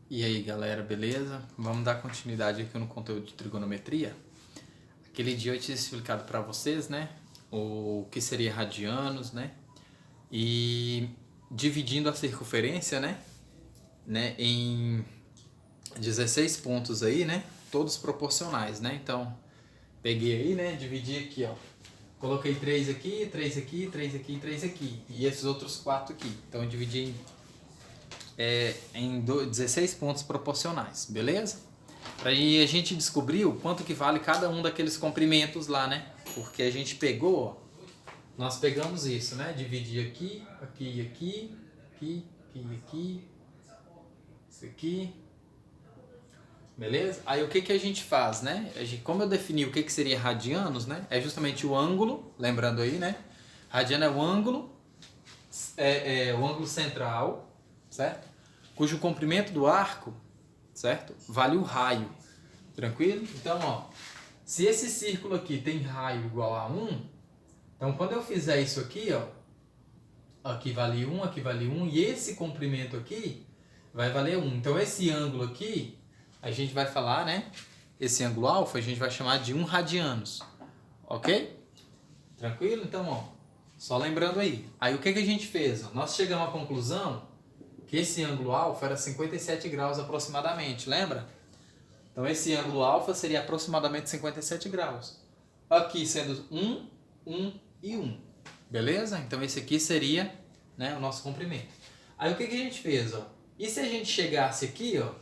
E aí galera, beleza? Vamos dar continuidade aqui no conteúdo de trigonometria. Aquele dia eu tinha explicado para vocês, né, o que seria radianos, né, e dividindo a circunferência, né, em 16 pontos aí, né, todos proporcionais, né. Então, peguei aí, né, dividi aqui, ó. Coloquei 3 aqui, 3 aqui, 3 aqui e 3 aqui. E esses outros 4 aqui. Então eu dividi em 16 pontos proporcionais, beleza? Aí a gente descobriu quanto que vale cada um daqueles comprimentos lá, né? Porque a gente pegou, ó, nós pegamos isso, né? Dividir aqui, aqui, aqui, aqui, aqui, aqui, isso aqui, beleza? Aí o que que a gente faz, né? Como eu defini o que que seria radianos, né? É justamente o ângulo, lembrando aí, né? Radiano é o ângulo, o ângulo central, certo? Cujo comprimento do arco, certo? Vale o raio, tranquilo? Então, ó, se esse círculo aqui tem raio igual a 1, então quando eu fizer isso aqui, ó, aqui vale 1, aqui vale 1, e esse comprimento aqui vai valer 1. Então esse ângulo aqui, a gente vai falar, né? Esse ângulo alfa a gente vai chamar de 1 radianos, ok? Tranquilo? Então, ó, só lembrando aí. Aí o que que a gente fez? Nós chegamos à conclusão que esse ângulo alfa era 57 graus aproximadamente, lembra? Então esse ângulo alfa seria aproximadamente 57 graus. Aqui sendo 1, 1 e 1. Beleza? Então esse aqui seria, né, o nosso comprimento. Aí o que que a gente fez? Ó? E se a gente chegasse aqui, ó,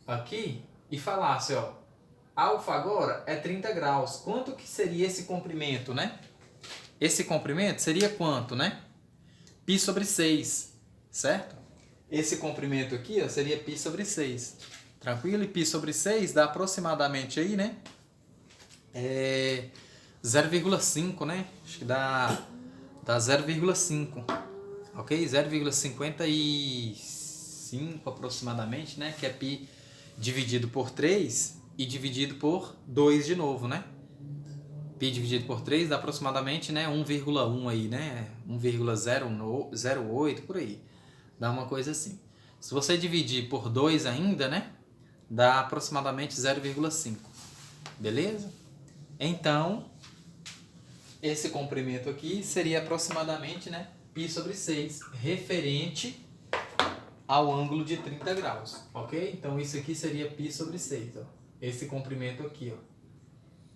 aqui, e falasse, ó, alfa agora é 30 graus. Quanto que seria esse comprimento, né? Esse comprimento seria quanto, né? Π sobre 6, certo? Esse comprimento aqui, ó, seria π sobre 6. Tranquilo? E π sobre 6 dá aproximadamente aí, né? 0,5, né? Acho que dá 0,5. Ok? 0,55 aproximadamente, né? Que é π dividido por 3 e dividido por 2 de novo, né? Π dividido por 3 dá aproximadamente, né, 1,1 aí, né? 1,008 por aí. Dá uma coisa assim. Se você dividir por 2 ainda, né, dá aproximadamente 0,5. Beleza? Então, esse comprimento aqui seria aproximadamente, né, π sobre 6, referente ao ângulo de 30 graus, ok? Então, isso aqui seria π sobre 6, ó. Esse comprimento aqui, ó,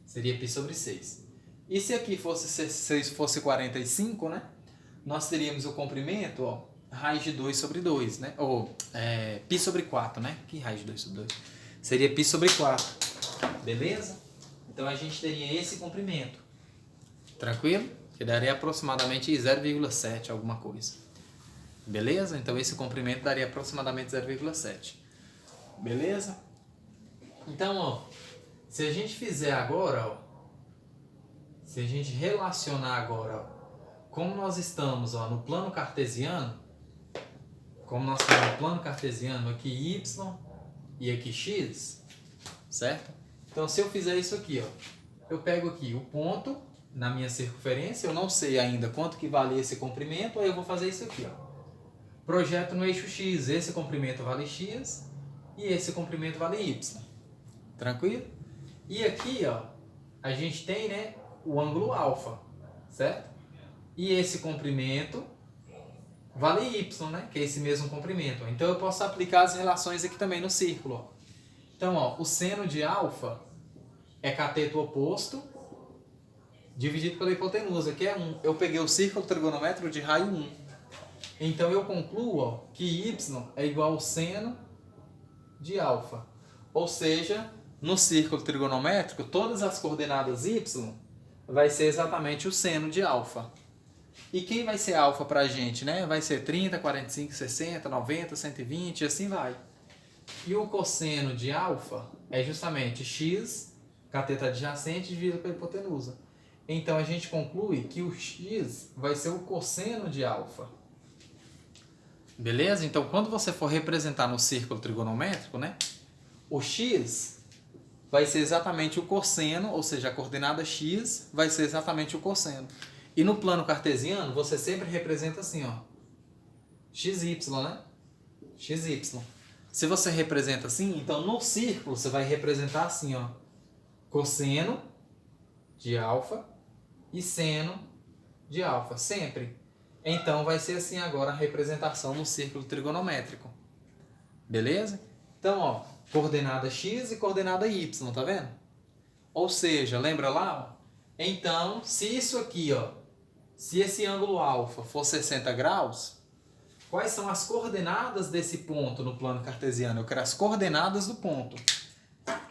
seria π sobre 6. E se aqui fosse 45, né, nós teríamos o comprimento, ó, raiz de 2 sobre 2, né? Ou π sobre 4, né? Que raiz de 2 sobre 2? Seria π sobre 4. Beleza? Então a gente teria esse comprimento. Tranquilo? Que daria aproximadamente 0,7 alguma coisa. Beleza? Então esse comprimento daria aproximadamente 0,7. Beleza? Então, ó, se a gente fizer agora, ó, se a gente relacionar agora, ó, como nós estamos, ó, no plano cartesiano, aqui y e aqui x, certo? Então, se eu fizer isso aqui, ó, eu pego aqui o ponto na minha circunferência, eu não sei ainda quanto que vale esse comprimento, aí eu vou fazer isso aqui, ó. Projeto no eixo x, esse comprimento vale x e esse comprimento vale y. Tranquilo? E aqui, ó, a gente tem, né, o ângulo alfa, certo? E esse comprimento vale y, né? Que é esse mesmo comprimento. Então eu posso aplicar as relações aqui também no círculo. Ó. Então, ó, o seno de alfa é cateto oposto dividido pela hipotenusa, que é 1. Eu peguei o círculo trigonométrico de raio 1. Então eu concluo, ó, que y é igual ao seno de alfa. Ou seja, no círculo trigonométrico, todas as coordenadas y vai ser exatamente o seno de alfa. E quem vai ser alfa pra gente, né? Vai ser 30, 45, 60, 90, 120 e assim vai. E o cosseno de alfa é justamente x, cateto adjacente, dividido pela hipotenusa. Então a gente conclui que o x vai ser o cosseno de alfa. Beleza? Então quando você for representar no círculo trigonométrico, né? O x vai ser exatamente o cosseno, ou seja, a coordenada x vai ser exatamente o cosseno. E no plano cartesiano, você sempre representa assim, ó, xy, né? xy. Se você representa assim, então no círculo você vai representar assim, ó, cosseno de alfa e seno de alfa, sempre. Então vai ser assim agora a representação no círculo trigonométrico. Beleza? Então, ó, coordenada x e coordenada y, tá vendo? Ou seja, lembra lá? Ó? Então, se isso aqui, ó, se esse ângulo alfa for 60 graus, quais são as coordenadas desse ponto no plano cartesiano? Eu quero as coordenadas do ponto.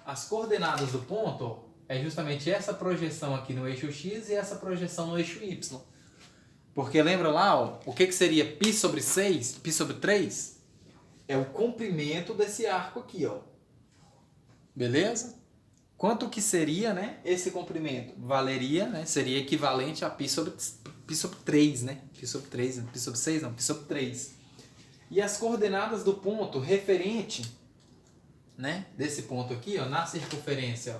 As coordenadas do ponto, ó, é justamente essa projeção aqui no eixo x e essa projeção no eixo y. Porque lembra lá, ó, o que seria π sobre 6, π sobre 3? É o comprimento desse arco aqui, ó. Beleza? Quanto que seria, né, esse comprimento? Valeria, né, seria equivalente a π sobre 3, né? Π sobre 3, π sobre 6 não, π sobre 3. E as coordenadas do ponto referente, né, desse ponto aqui, ó, na circunferência, ó,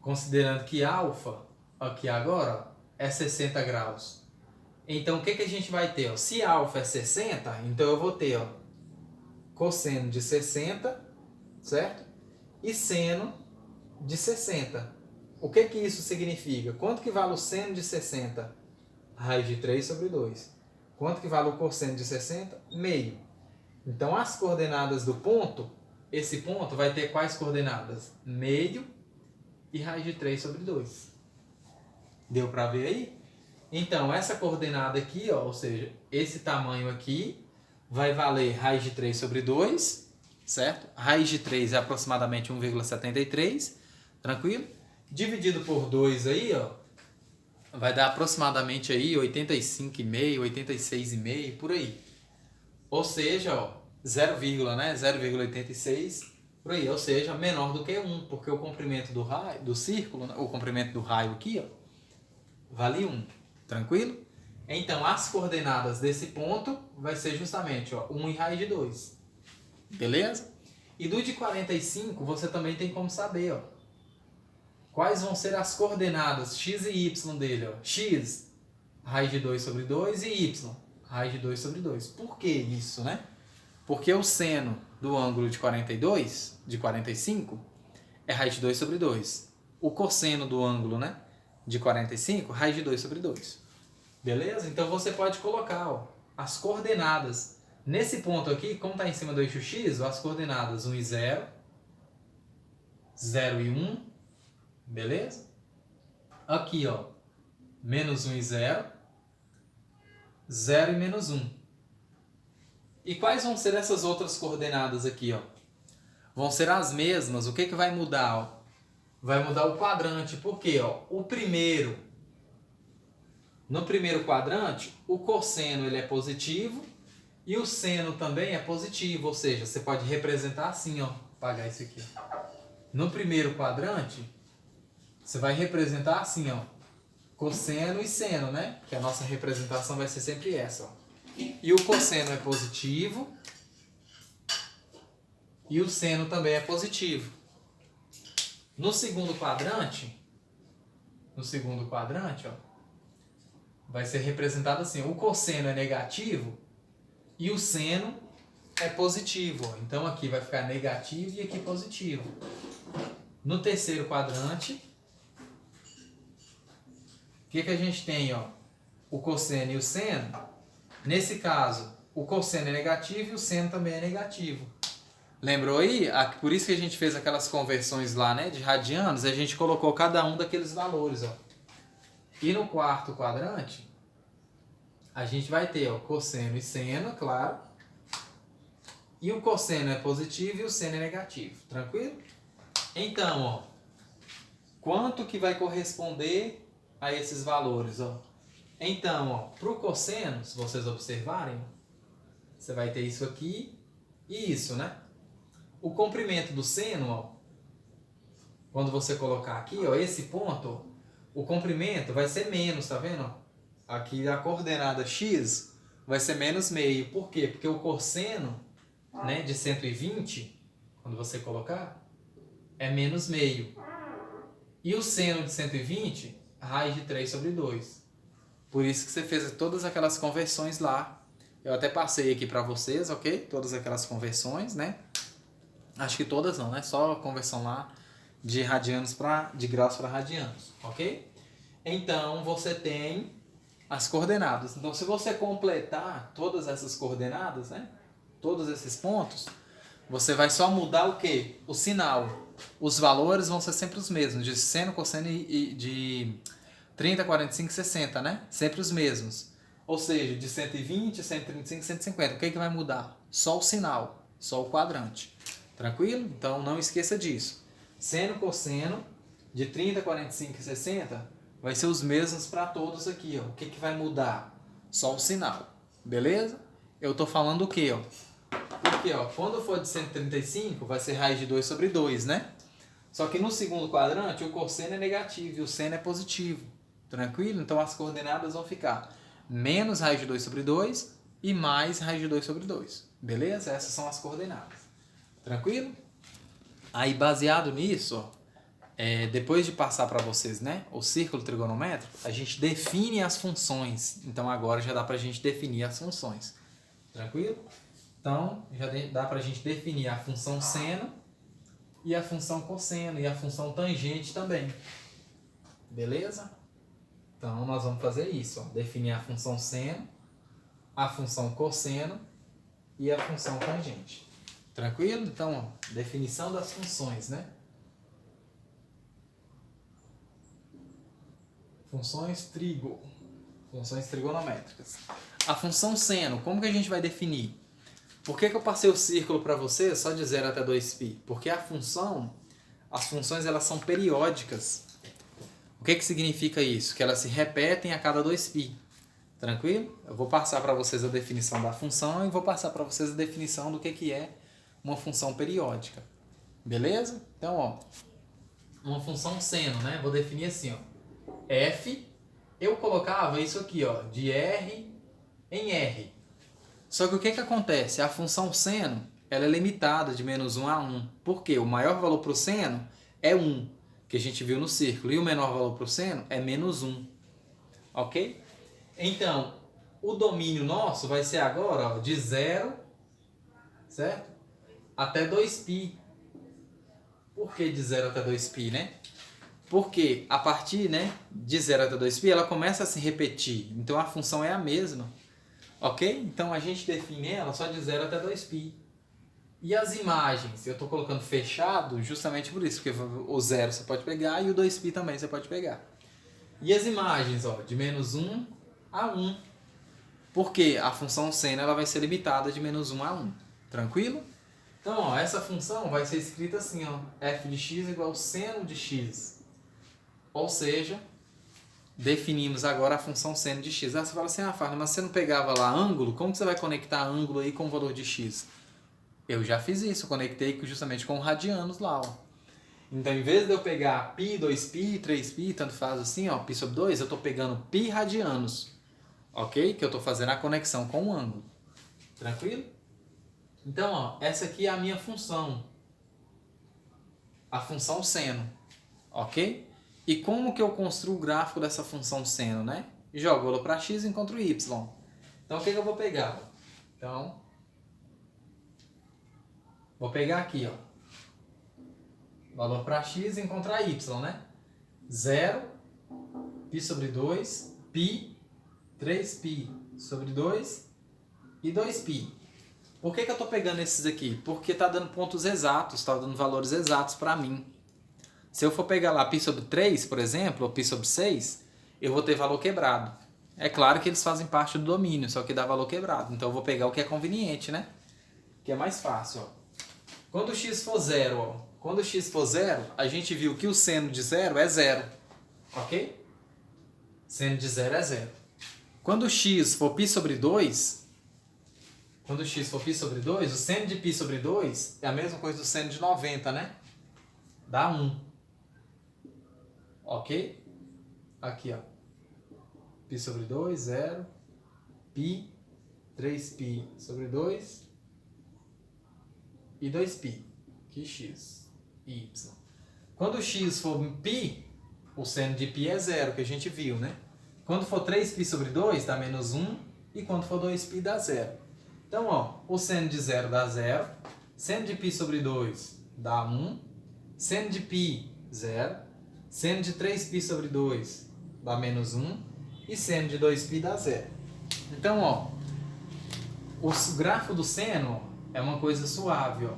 considerando que alfa, aqui agora, ó, é 60 graus. Então, o que a gente vai ter? Ó? Se alfa é 60, então eu vou ter, ó, cosseno de 60, certo? E seno de 60. O que isso significa? Quanto que vale o seno de 60? Raiz de 3 sobre 2. Quanto que vale o cosseno de 60? Meio. Então, as coordenadas do ponto, esse ponto vai ter quais coordenadas? Meio e raiz de 3 sobre 2. Deu para ver aí? Então, essa coordenada aqui, ó, ou seja, esse tamanho aqui, vai valer raiz de 3 sobre 2, certo? Raiz de 3 é aproximadamente 1,73, tranquilo? Dividido por 2 aí, ó, vai dar aproximadamente aí 85,5, 86,5, por aí. Ou seja, ó, 0, né? 0,86, por aí. Ou seja, menor do que 1, porque o comprimento do raio, do círculo, o comprimento do raio aqui, ó, vale 1. Tranquilo? Então, as coordenadas desse ponto vai ser justamente, ó, 1 e raiz de 2. Beleza? E do de 45, você também tem como saber, ó, quais vão ser as coordenadas x e y dele, ó. X, raiz de 2 sobre 2, e y, raiz de 2 sobre 2. Por que isso, né? Porque o seno do ângulo de 42, de 45, é raiz de 2 sobre 2. O cosseno do ângulo, né, de 45, raiz de 2 sobre 2. Beleza? Então você pode colocar, ó, as coordenadas. Nesse ponto aqui, como está em cima do eixo x, ó, as coordenadas 1 e 0, 0 e 1, beleza? Aqui, ó, menos 1 e 0, 0 e menos 1. E quais vão ser essas outras coordenadas aqui, ó? Vão ser as mesmas. O que vai mudar, ó? Vai mudar o quadrante. Por quê, ó? No primeiro quadrante, o cosseno ele é positivo e o seno também é positivo, ou seja, você pode representar assim, ó, apagar isso aqui. No primeiro quadrante, você vai representar assim, ó, cosseno e seno, né? Que a nossa representação vai ser sempre essa, ó. E o cosseno é positivo e o seno também é positivo. No segundo quadrante, ó, vai ser representado assim, o cosseno é negativo e o seno é positivo. Então aqui vai ficar negativo e aqui positivo. No terceiro quadrante, o que a gente tem, ó? O cosseno e o seno. Nesse caso, o cosseno é negativo e o seno também é negativo. Lembrou aí? Por isso que a gente fez aquelas conversões lá, né, de radianos, a gente colocou cada um daqueles valores, ó. E no quarto quadrante, a gente vai ter, ó, cosseno e seno, claro. E o cosseno é positivo e o seno é negativo. Tranquilo? Então, ó, quanto que vai corresponder a esses valores, ó? Então, ó, para o cosseno, se vocês observarem, você vai ter isso aqui e isso, né? O comprimento do seno, ó, quando você colocar aqui, ó, esse ponto, ó, o comprimento vai ser menos, tá vendo? Aqui a coordenada x vai ser menos meio. Por quê? Porque o cosseno, né, de 120, quando você colocar, é menos meio. E o seno de 120, raiz de 3 sobre 2. Por isso que você fez todas aquelas conversões lá Eu até passei aqui para vocês, ok? Todas aquelas conversões, né? Acho que todas não, né? Só a conversão lá de radianos de graus para radianos, ok? Então, você tem as coordenadas. Então, se você completar todas essas coordenadas, né? Todos esses pontos, você vai só mudar o quê? O sinal. Os valores vão ser sempre os mesmos, de seno, cosseno e de 30, 45 e 60, né? Sempre os mesmos. Ou seja, de 120, 135, 150. O que é que vai mudar? Só o sinal, só o quadrante. Tranquilo? Então não esqueça disso. Seno, cosseno, de 30, 45 e 60, vai ser os mesmos para todos aqui. Ó. O que é que vai mudar? Só o sinal. Beleza? Eu estou falando o quê? Ó? Porque ó, quando for de 135, vai ser raiz de 2 sobre 2, né? Só que no segundo quadrante, o cosseno é negativo e o seno é positivo. Tranquilo? Então as coordenadas vão ficar menos raiz de 2 sobre 2 e mais raiz de 2 sobre 2. Beleza? Essas são as coordenadas. Tranquilo? Aí, baseado nisso, ó, depois de passar para vocês, né, o círculo trigonométrico, a gente define as funções. Então agora já dá para a gente definir as funções. Tranquilo? Então, já dá para a gente definir a função seno e a função cosseno e a função tangente também. Beleza? Então, nós vamos fazer isso. Ó. Definir a função seno, a função cosseno e a função tangente. Tranquilo? Então, ó, definição das funções, né? Funções trigonométricas. A função seno, como que a gente vai definir? Por que eu passei o círculo para você só de 0 até 2π? Porque as funções elas são periódicas. O que significa isso? Que elas se repetem a cada 2π. Tranquilo? Eu vou passar para vocês a definição da função e vou passar para vocês a definição do que é uma função periódica. Beleza? Então, ó, uma função seno, né? Vou definir assim, ó. F, eu colocava isso aqui, ó, de R em R. Só que o que acontece? A função seno, ela é limitada de menos 1 a 1. Por quê? O maior valor para o seno é 1, que a gente viu no círculo. E o menor valor para o seno é menos 1. Ok? Então, o domínio nosso vai ser agora, ó, de 0, certo? Até 2π. Por que de 0 até 2π, né? Porque a partir, né, de 0 até 2π, ela começa a se repetir. Então, a função é a mesma. Ok? Então, a gente define ela só de 0 até 2π. E as imagens? Eu estou colocando fechado justamente por isso. Porque o 0 você pode pegar e o 2π também você pode pegar. E as imagens? Ó, de menos 1 a 1. Porque a função seno ela vai ser limitada de menos 1 a 1. Tranquilo? Então, ó, essa função vai ser escrita assim, ó, f de x igual seno de x. Ou seja, definimos agora a função seno de x. Ah, você fala assim, Fábio, mas você não pegava lá ângulo? Como que você vai conectar ângulo aí com o valor de x? Eu já fiz isso, conectei justamente com radianos lá, ó. Então, em vez de eu pegar π, 2π, 3π, tanto faz assim, ó, π sobre 2, eu estou pegando π radianos, ok? Que eu estou fazendo a conexão com o ângulo. Tranquilo? Então, ó, essa aqui é a minha função. A função seno, ok? E como que eu construo o gráfico dessa função seno, né? Jogo o valor para x e encontro y. Então, o que eu vou pegar? Então, vou pegar aqui, ó. Valor para x e encontrar y, né? 0, π sobre 2, π, 3π sobre 2 e 2π. Por que eu estou pegando esses aqui? Porque está dando pontos exatos, está dando valores exatos para mim. Se eu for pegar lá π sobre 3, por exemplo, ou π sobre 6, eu vou ter valor quebrado. É claro que eles fazem parte do domínio, só que dá valor quebrado. Então eu vou pegar o que é conveniente, né? Que é mais fácil, ó. Quando o x for 0, ó. Quando o x for 0, a gente viu que o seno de 0 é 0. Ok? Seno de 0 é 0. Quando o x for π sobre 2, o seno de π sobre 2 é a mesma coisa do seno de 90, né? Dá 1. Ok? Aqui, ó. π sobre 2, 0. π, 3π sobre 2 e 2π. Aqui x, y. Quando x for π, o seno de π é 0, que a gente viu, né? Quando for 3π sobre 2, dá menos 1. e quando for 2π dá 0. Então, ó, o seno de 0 dá 0, seno de π sobre 2 dá 1, seno de π, 0, seno de 3π sobre 2 dá menos 1 e seno de 2π dá 0. Então, ó, o grafo do seno é uma coisa suave, ó.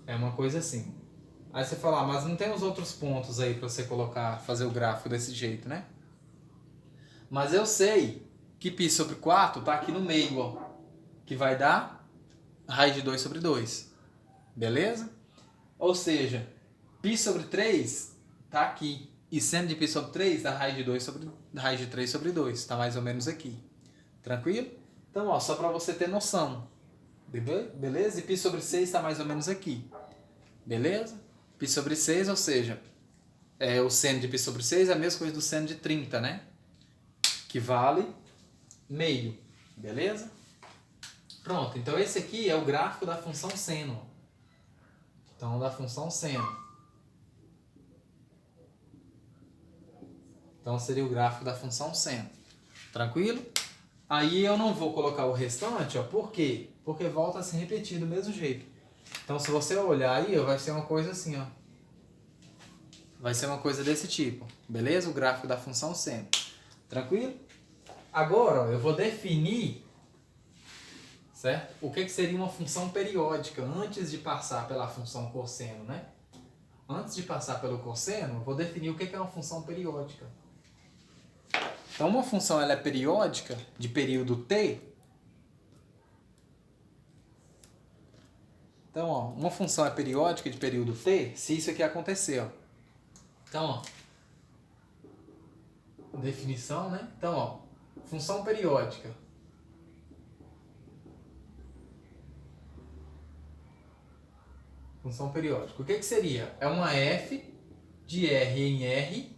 É uma coisa assim. Aí você fala, mas não tem os outros pontos aí para você colocar, fazer o gráfico desse jeito, né? Mas eu sei que π sobre 4 tá aqui no meio, ó. Que vai dar raiz de 2 sobre 2. Beleza? Ou seja, π sobre 3 tá aqui. E seno de π sobre 3 dá raiz de 2 sobre raiz de 3 sobre 2. Tá mais ou menos aqui. Tranquilo? Então, ó, só para você ter noção. Beleza? E π sobre 6 está mais ou menos aqui. Beleza? π sobre 6, ou seja, o seno de π sobre 6 é a mesma coisa do seno de 30, né? Que vale meio. Beleza? Pronto. Então, esse aqui é o gráfico da função seno. Então, da função seno. Então, seria o gráfico da função seno. Tranquilo? Aí eu não vou colocar o restante, ó. Por quê? Porque volta a se repetir do mesmo jeito. Então, se você olhar aí, vai ser uma coisa assim, ó. Vai ser uma coisa desse tipo. Beleza? O gráfico da função seno. Tranquilo? Agora, ó, eu vou definir, certo? O que seria uma função periódica antes de passar pela função cosseno, né? Antes de passar pelo cosseno, eu vou definir o que é uma função periódica. Então, uma função ela é periódica de período t. Então, ó, uma função é periódica de período t se isso aqui acontecer, ó. Então, ó, definição, né? Então, ó, função periódica. Função periódica. O que seria? É uma f de r em r,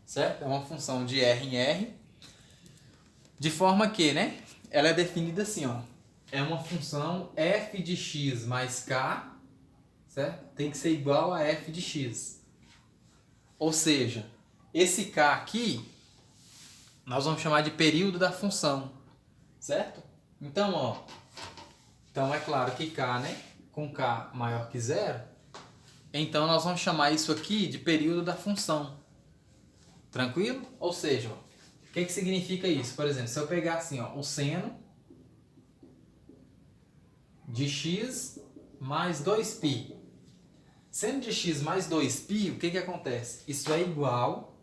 certo? É uma função de r em r, de forma que, né? Ela é definida assim, ó. É uma função f de x mais k, certo? Tem que ser igual a f de x. Ou seja, esse k aqui, nós vamos chamar de período da função, certo? Então, ó, então é claro que k, né? Com k maior que 0, então nós vamos chamar isso aqui de período da função. Tranquilo? Ou seja, o que significa isso? Por exemplo, se eu pegar assim, ó, o seno de x mais 2π. Seno de x mais 2π, o que acontece? Isso é igual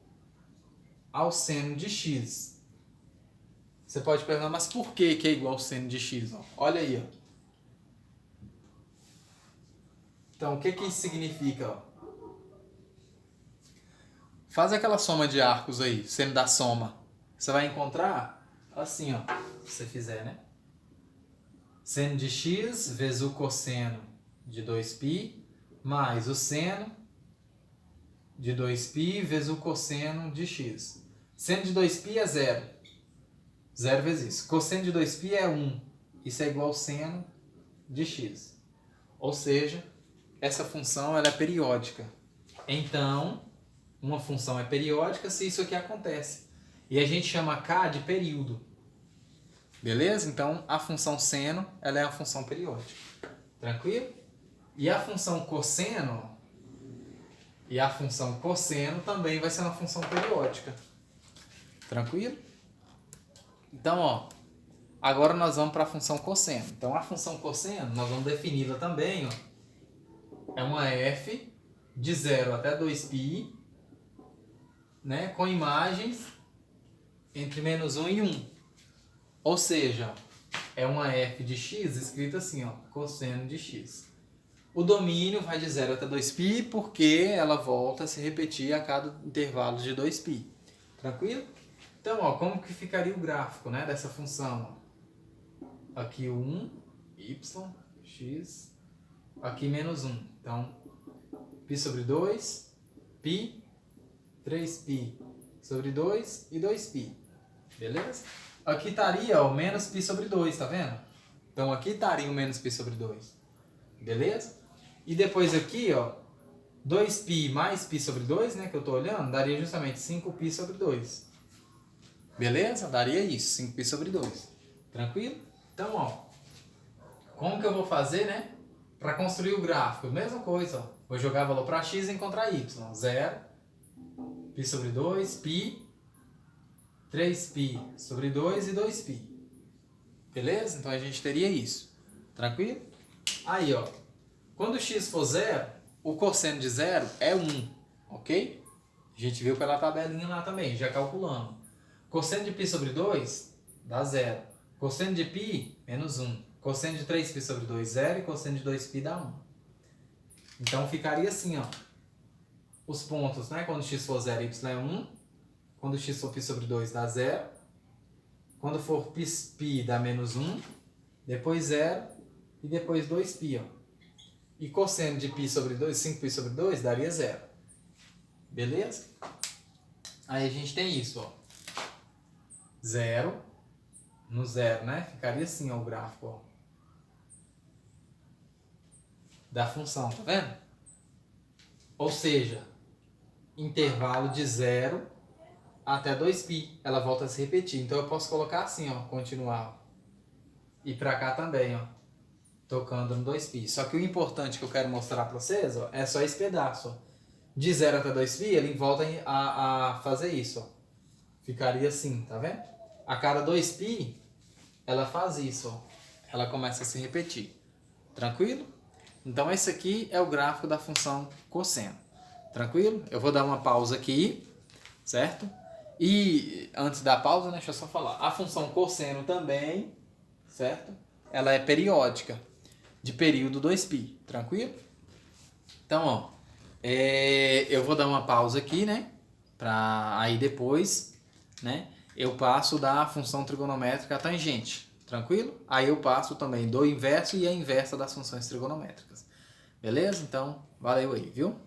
ao seno de x. Você pode perguntar, mas por que é igual ao seno de x? Ó, olha aí, ó. Então, o que isso significa? Ó? Faz aquela soma de arcos aí, seno da soma. Você vai encontrar assim, ó, se você fizer, né? Seno de x vezes o cosseno de 2π, mais o seno de 2π vezes o cosseno de x. Seno de 2π é 0. 0 vezes isso. Cosseno de 2π é 1. Isso é igual ao seno de x. Ou seja, essa função ela é periódica. Então, uma função é periódica se isso aqui acontece. E a gente chama k de período. Beleza? Então, a função seno ela é uma função periódica. Tranquilo? E a função cosseno também vai ser uma função periódica. Tranquilo? Então, ó, agora nós vamos para a função cosseno. Então, a função cosseno, nós vamos defini-la também, ó. É uma f de 0 até 2π, né, com imagens entre menos 1 e 1. Ou seja, é uma f de x escrita assim, ó, cosseno de x. O domínio vai de 0 até 2π porque ela volta a se repetir a cada intervalo de 2π. Tranquilo? Então, ó, como que ficaria o gráfico, né, dessa função? Ó? Aqui o 1, y, x, aqui menos 1. Então, π sobre 2, π, 3π sobre 2 e 2π. Beleza? Aqui estaria o menos π sobre 2, tá vendo? Então, aqui estaria o menos π sobre 2. Beleza? E depois aqui, ó, 2π mais π sobre 2, né, que eu estou olhando, daria justamente 5π sobre 2. Beleza? Daria isso, 5π sobre 2. Tranquilo? Então, ó, como que eu vou fazer, né, para construir o gráfico? Mesma coisa, ó. Vou jogar valor para x e encontrar y. 0, π sobre 2, π, 3π sobre 2 e 2π. Beleza? Então a gente teria isso. Tranquilo? Aí, ó, quando x for 0, o cosseno de 0 é 1, ok? A gente viu pela tabelinha lá também, já calculando. Cosseno de π sobre 2 dá 0. Cosseno de π, menos 1. Cosseno de 3π sobre 2, 0. E cosseno de 2π dá 1. Então ficaria assim, ó. Os pontos, né? Quando x for 0, y é 1. Quando x for π sobre 2, dá 0. Quando for π dá menos 1. Depois 0. E depois 2π, ó. E cosseno de π sobre 2, 5π sobre 2, daria 0. Beleza? Aí a gente tem isso, ó. 0 no 0, né? Ficaria assim, ó, o gráfico, ó, da função, tá vendo? Ou seja, intervalo de 0 até 2π. Ela volta a se repetir. Então eu posso colocar assim, ó, continuar. E pra cá também, ó, tocando no 2π. Só que o importante que eu quero mostrar pra vocês, ó, é só esse pedaço, ó. De 0 até 2π, ele volta a fazer isso, ó. Ficaria assim, tá vendo? A cada 2π, ela faz isso, ó. Ela começa a se repetir. Tranquilo? Então esse aqui é o gráfico da função cosseno. Tranquilo? Eu vou dar uma pausa aqui, certo? E antes da pausa, né, deixa eu só falar. A função cosseno também, certo? Ela é periódica, de período 2π. Tranquilo? Então, ó, eu vou dar uma pausa aqui, né? Pra aí depois, né, eu passo da função trigonométrica tangente. Tranquilo? Aí eu passo também do inverso e a inversa das funções trigonométricas. Beleza? Então, valeu aí, viu?